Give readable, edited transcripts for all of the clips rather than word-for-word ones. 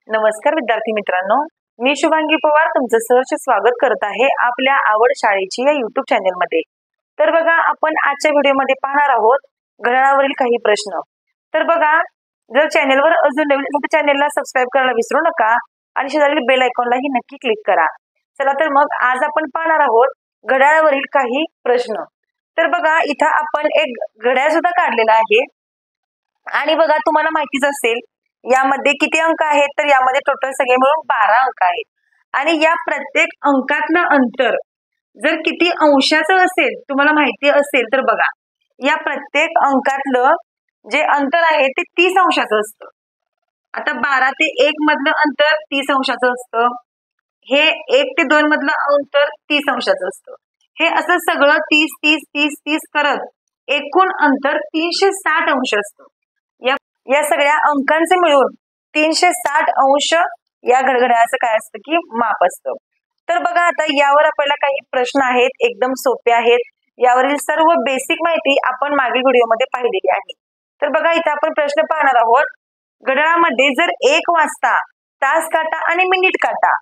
नमस्कार विद्यार्थी मित्रांनो, मी शुभांगी पवार तुमचं सहर्ष स्वागत करत आहे आपल्या आवड शाळेची या युट्यूब चॅनल मध्ये। तर बघा, आपण आजच्या व्हिडिओमध्ये पाहणार आहोत घड्याळावरील काही प्रश्न। तर बघा, जर चॅनलवर अजून नवीन असेल तर चॅनलला सबस्क्राइब करायला विसरू नका आणि शेजारील बेल आयकॉनलाही नक्की क्लिक करा। चला तर मग आज आपण पाहणार आहोत घड्याळावरील काही प्रश्न। तर बघा, इथं आपण एक घड्याळ सुद्धा काढलेला आहे आणि बघा, तुम्हाला माहितीच असेल यामध्ये किती अंक आहेत, तर यामध्ये टोटल सगळे मिळून 12 अंक आहेत आणि या प्रत्येक अंकातलं अंतर जर किती अंशाचं असेल तुम्हाला माहिती असेल तर बघा, या प्रत्येक अंकातलं जे अंतर आहे ते 30 अंशाचं असतं। आता 12 ते 1 मधलं अंतर 30 अंशाचं असतं, हे 1 ते 2 मधलं अंतर 30 अंशाचं असतं, हे असं सगळं 30 30 30 30 करत एकूण अंतर 360 अंश असतं। या सगळ्या अंकांचे मिळून 360 अंश या घड्याळाचं काय असतं की माप असतं। तर बघा, आता यावर आपल्याला काही प्रश्न आहेत, एकदम सोपे आहेत। यावरील सर्व बेसिक माहिती आपण मागील व्हिडिओमध्ये पाहिलेली आहे। तर बघा, इथे आपण प्रश्न पाहणार आहोत, घड्याळामध्ये जर 1 वाजता तास काटा आणि मिनिट काटा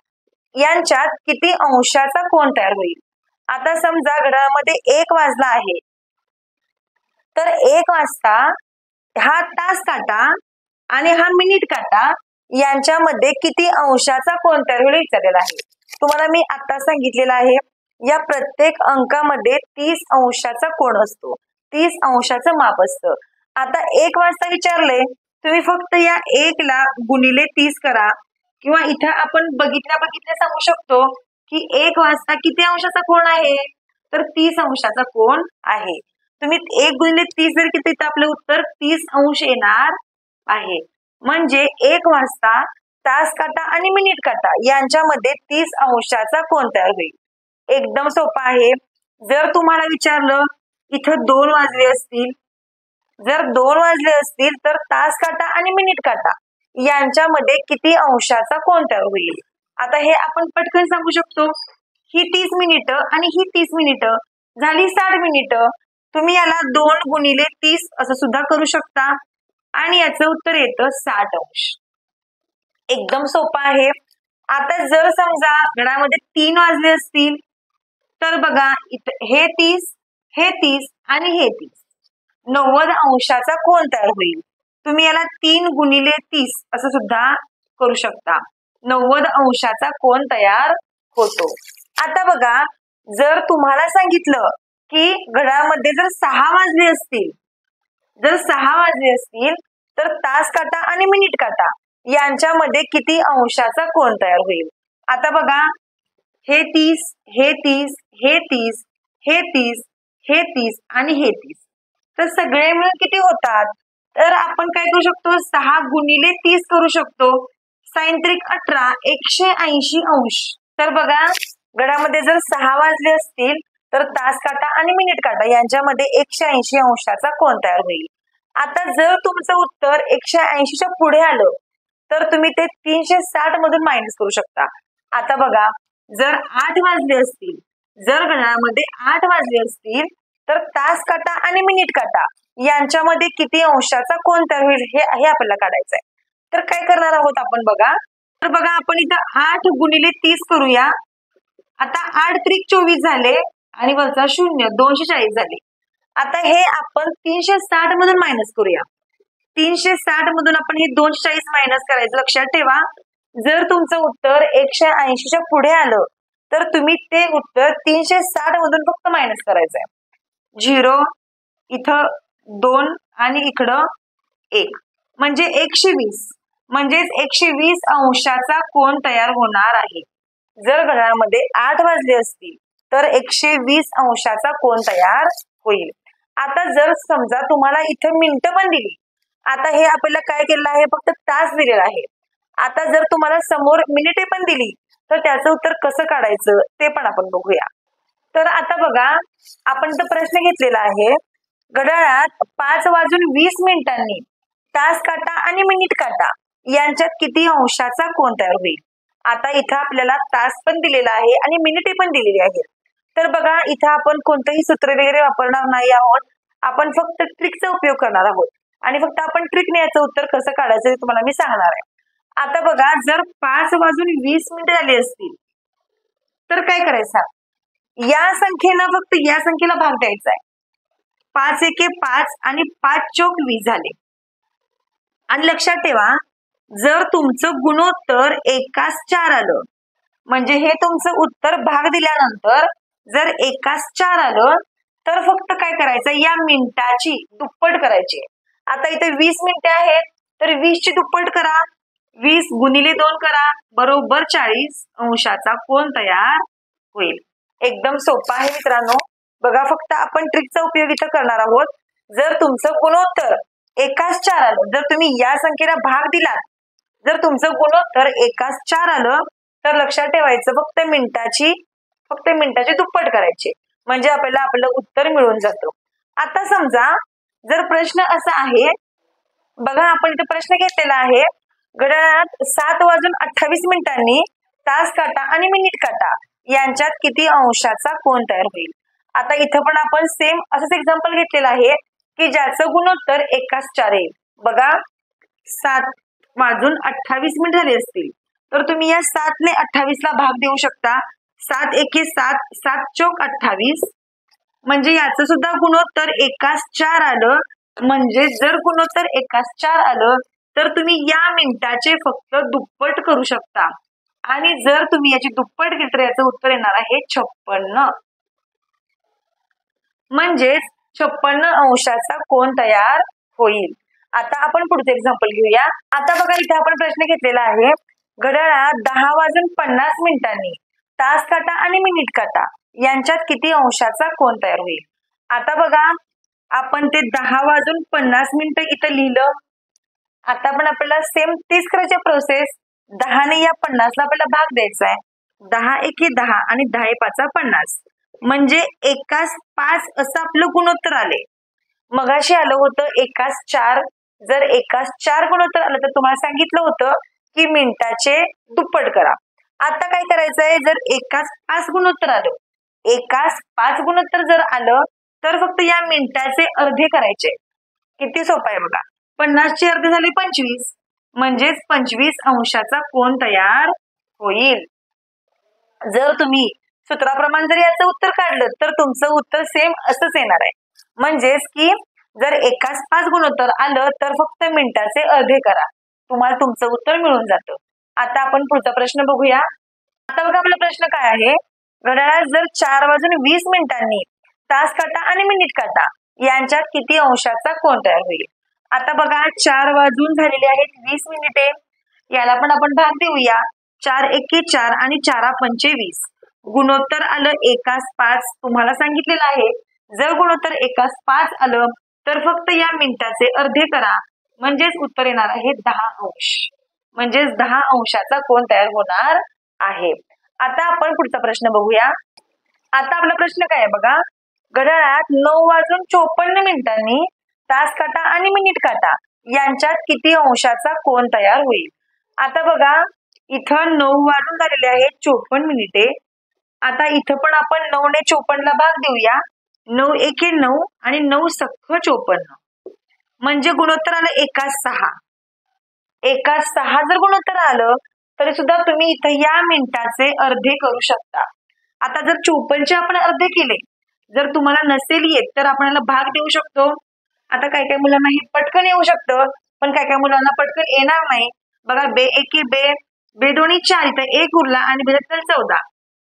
यांच्यात किती अंशाचा कोन तयार होईल। आता समजा घड्याळामध्ये 1 वाजला आहे, तर 1 वाजता हा तास काटा आणि हा मिनिट काटा यांच्यामध्ये किती अंशाचा कोन तयार होईल विचारलेला आहे। तुम्हाला मी आता सांगितलेलं आहे, या प्रत्येक अंकामध्ये 30 अंशाचा कोन असतो, 30 अंशाचं माप असतं। आता 1 वाजता विचारले, तुम्ही फक्त या 1 ला गुणिले 30 करा, किंवा इथं आपण बघितल्या सांगू शकतो की 1 वाजता किती अंशाचा कोन आहे, तर 30 अंशाचा कोन आहे। तुम्ही 1 गुणिले 30 जर किती, तर आपलं उत्तर 30 अंश येणार आहे। म्हणजे 1 वाजता तास काटा आणि मिनिट काटा यांच्यामध्ये 30 अंशाचा कोन तयार होईल। एकदम सोपं आहे। जर तुम्हाला विचारलं इथं 2 वाजले असतील, जर 2 वाजले असतील तर तास काटा आणि मिनिट काटा यांच्यामध्ये किती अंशाचा कोन तयार होईल। आता हे आपण पटकन सांगू शकतो, ही 30 मिनिटं आणि ही 30 मिनिटं झाली 60 मिनिटं। तुम्ही याला 2 गुणिले 30 असं सुद्धा करू शकता आणि याचं उत्तर येतं 60 अंश। एकदम सोपं आहे। आता जर समजा घड्याळामध्ये 3 वाजले असतील, तर बघा इथं हे 30 हे 30 आणि हे 30 90 अंशाचा कोन तयार होईल। तुम्ही याला 3 गुणिले 30 असं सुद्धा करू शकता, 90 अंशाचा कोन तयार होतो। आता बघा, जर तुम्हाला सांगितलं की घड्याळामध्ये जर 6 वाजले असतील, जर 6 वाजले असतील तर तास काटा आणि मिनिट काटा यांच्यामध्ये किती अंशाचा कोन तयार होईल। आता बघा, हे 30 हे 30 हे 30 हे 30 हे 30 आणि हे 30, तर सगळे मिळून किती होतात, तर आपण काय करू शकतो, 6 गुणिले 30 करू शकतो, साइन त्रिक 18 180 अंश। तर बघा, घड्याळामध्ये जर 6 वाजले असतील तर तास काटा आणि मिनिट काटा यांच्यामध्ये 180 अंशाचा कोन तयार होईल। आता जर तुमचं उत्तर 180च्या पुढे आलं तर तुम्ही ते 360 मधून मायनस करू शकता। आता बघा, जर 8 वाजले असतील, जर घड्याळामध्ये 8 वाजले असतील तर तास काटा आणि मिनिट काटा यांच्यामध्ये किती अंशाचा कोन तयार होईल हे आपल्याला काढायचं आहे। तर काय करणार आहोत आपण बघा, तर बघा आपण इथं 8 गुणिले 30 करूया। आता 8 त्रिक 24 झाले आणि वरचा 0 240 झाले। आता हे आपण 360 मधून मायनस करूया, 360 मधून आपण हे 240 मायनस करायचं। लक्षात ठेवा, जर तुमचं उत्तर 180च्या पुढे आलं तर तुम्ही ते उत्तर 360 मधून फक्त मायनस करायचंय। 0 इथं 2 आणि इकडं 1 म्हणजे 120, म्हणजेच 120 अंशाचा कोन तयार होणार आहे। जर घड्याळामध्ये 8 वाजले असतील तर 120 अंशाचा कोन तयार होईल। आता जर समजा तुम्हाला इथं मिनिटं पण दिली, आता हे आपल्याला काय केलेलं आहे, फक्त तास दिलेला आहे। आता जर तुम्हाला समोर मिनिटे पण दिली तर त्याचं उत्तर कसं काढायचं ते पण आपण बघूया। तर आता बघा, आपण तर प्रश्न घेतलेला आहे, घड्याळात 5 वाजून 20 मिनिटांनी तास काटा आणि मिनिट काटा यांच्यात किती अंशाचा कोन तयार होईल। आता इथं आपल्याला तास पण दिलेला आहे आणि मिनिटे पण दिलेली आहेत। तर बघा, इथं आपण कोणतंही सूत्र वगैरे वापरणार नाही आहोत, आपण फक्त ट्रिकचा उपयोग करणार आहोत आणि फक्त आपण ट्रिकने याचं उत्तर कसं काढायचं ते तुम्हाला मी सांगणार आहे। आता बघा, जर 5:20 झाले असतील तर काय करायचं? या संख्येनं फक्त या संख्येला भाग द्यायचा आहे. 5 एके 5 आणि 5 चोक 20 झाले. आणि लक्षात ठेवा, जर तुमचं गुणोत्तर एकास 4 आलं, म्हणजे हे तुमचं उत्तर भाग दिल्यानंतर जर एकास 4 आलं तर फक्त काय करायचं? या मिनिटाची दुप्पट करायची. आता इथे 20 मिनिटे आहेत तर 20 ची दुप्पट करा. 20 गुणिले 2 करा, बरोबर 40 अंशाचा कोन तयार होईल. एकदम सोपा आहे मित्रांनो. बघा, फक्त आपण ट्रिकचा उपयोग इथं करणार आहोत. जर तुमचं गुणोत्तर एकास 4 आलं, जर तुम्ही या संख्येला भाग दिलात, जर तुमचं गुणोत्तर एकास 4 आलं तर लक्षात ठेवायचं फक्त मिनिटाची दुप्पट करायची, म्हणजे आपल्याला आपलं उत्तर मिळून जातं. आता समजा जर प्रश्न असा आहे, बघा आपण इथे प्रश्न घेतलेला आहे, घड्याळात 7:28 तास काटा आणि मिनिट काटा यांच्यात किती अंशाचा कोन तयार होईल? आता इथं पण आपण सेम असंच एक्झाम्पल घेतलेलं आहे की ज्याचं गुणोत्तर एकास 4 येईल. बघा, 7:28 झाले असतील तर तुम्ही या 7 ने 28 ला भाग देऊ शकता. 7 एके 7, 7 चोक 28, म्हणजे याचं सुद्धा गुणोत्तर एकास 4 आलं. म्हणजे जर गुणोत्तर एकास 4 आलं तर तुम्ही या मिनिटाचे फक्त दुप्पट करू शकता. आणि जर तुम्ही याची दुप्पट केली तर याचं उत्तर येणार आहे 56. म्हणजेच 56 अंशाचा कोन तयार होईल. आता आपण पुढचे एक्झाम्पल घेऊया. आता बघा, इथे आपण प्रश्न घेतलेला आहे, घड्याळात 10:50 तास काटा आणि मिनिट काटा यांच्यात किती अंशाचा कोन तयार होईल? आता बघा, आपण ते 10:50 इथं लिहिलं. आता पण आपल्याला सेम तीच करायची प्रोसेस. 10 ने या 50 ला आपल्याला भाग द्यायचा आहे. 10 एके 10 आणि 10 ए 5 50, म्हणजे एकास 5 असं आपलं गुणोत्तर आले. मगाशी आलं होतं एकास 4. जर एकास 4 गुणोत्तर आलं तर तुम्हाला सांगितलं होतं की मिनिटाचे दुप्पट करा. आता काय करायचंय? जर एकास 5 गुणोत्तर आलं, एकास 5 गुणोत्तर जर आलं तर फक्त या मिनिटाचे अर्धे करायचे. किती सोपं आहे बघा. 50 चे अर्धे झाले 25, म्हणजेच 25 अंशाचा कोन तयार होईल. जर तुम्ही सूत्राप्रमाणे जर याचं उत्तर काढलं तर तुमचं उत्तर सेम असंच येणार आहे. म्हणजेच की जर एकास 5 गुणोत्तर आलं तर फक्त मिनिटाचे अर्धे करा, तुम्हाला तुमचं उत्तर मिळून जातं. आता आपण पुढचा प्रश्न बघूया. आता बघा, आपला प्रश्न काय आहे, घड्याळात जर 4:20 तास काटा आणि मिनिट काटा यांच्यात किती अंशाचा कोन तयार होईल? आता बघा, 4 वाजून झालेले आहेत 20 मिनिटे. याला पण आपण भाग देऊया. 4 एके 4 आणि 4 पंचे 20. गुणोत्तर आलं एकास 5. तुम्हाला सांगितलेलं आहे जर गुणोत्तर एकास 5 आलं तर फक्त या मिनिटाचे अर्धे करा, म्हणजेच उत्तर येणार आहे 10 अंश. म्हणजेच 10 अंशाचा कोन तयार होणार आहे. आता आपण पुढचा प्रश्न बघूया. आता आपला प्रश्न काय आहे बघा, घड्याळात 9:54 तास काटा आणि मिनिट काटा यांच्यात किती अंशाचा कोन तयार होईल? आता बघा, इथं 9 वाजून झालेले आहेत 54 मिनिटे. आता इथं पण आपण 9 ने 54 ला भाग देऊया. 9 एके 9 आणि 9 सख्ख 54, म्हणजे गुणोत्तर आलं एकास 6. एकास 6 जर गुणोत्तर आलं तरी सुद्धा तुम्ही इथं या मिनिटाचे अर्धे करू शकता. आता जर 54 आपण अर्धे केले, जर तुम्हाला नसेल येत तर आपण याला भाग देऊ शकतो. आता काय काय मुलांना हे पटकन येऊ शकतं, पण काय काय मुलांना पटकन येणार नाही. बघा, बे एके बे, बे दोन्ही 4, इथं 1 उरला आणि बे 14.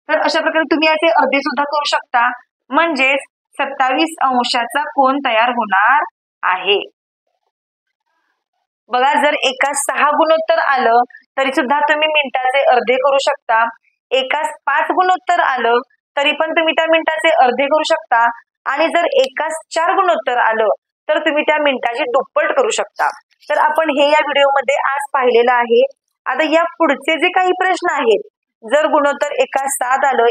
तर अशा प्रकारे तुम्ही याचे अर्धे सुद्धा करू शकता, म्हणजेच 27 अंशाचा कोन तयार होणार आहे. बघा, जर एकास 6 गुणोत्तर आलं तरी सुद्धा तुम्ही मिनिटाचे अर्धे करू शकता. एकास 5 गुणोत्तर आलं तरी पण तुम्ही त्या मिनिटाचे अर्धे करू शकता. आणि जर एकास 4 गुणोत्तर आलं तर तुम्ही त्या मिनिटाची दुप्पट करू शकता. तर आपण हे या व्हिडिओमध्ये आज पाहिलेलं आहे. आता या पुढचे जे काही प्रश्न आहेत, जर गुणोत्तर एकास 7 आलं,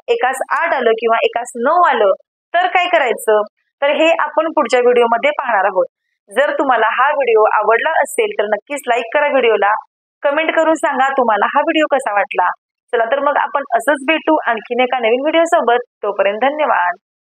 एकास 8 आलं किंवा एकास 9 आलं तर काय करायचं, तर हे आपण पुढच्या व्हिडिओमध्ये पाहणार आहोत. जर तुम्हाला हा व्हिडिओ आवडला असेल तर नक्कीच लाईक करा व्हिडिओला. कमेंट करून सांगा तुम्हाला हा व्हिडिओ कसा वाटला. चला तर मग आपण असंच भेटू आणखीन एका नवीन व्हिडिओ सोबत. तोपर्यंत धन्यवाद.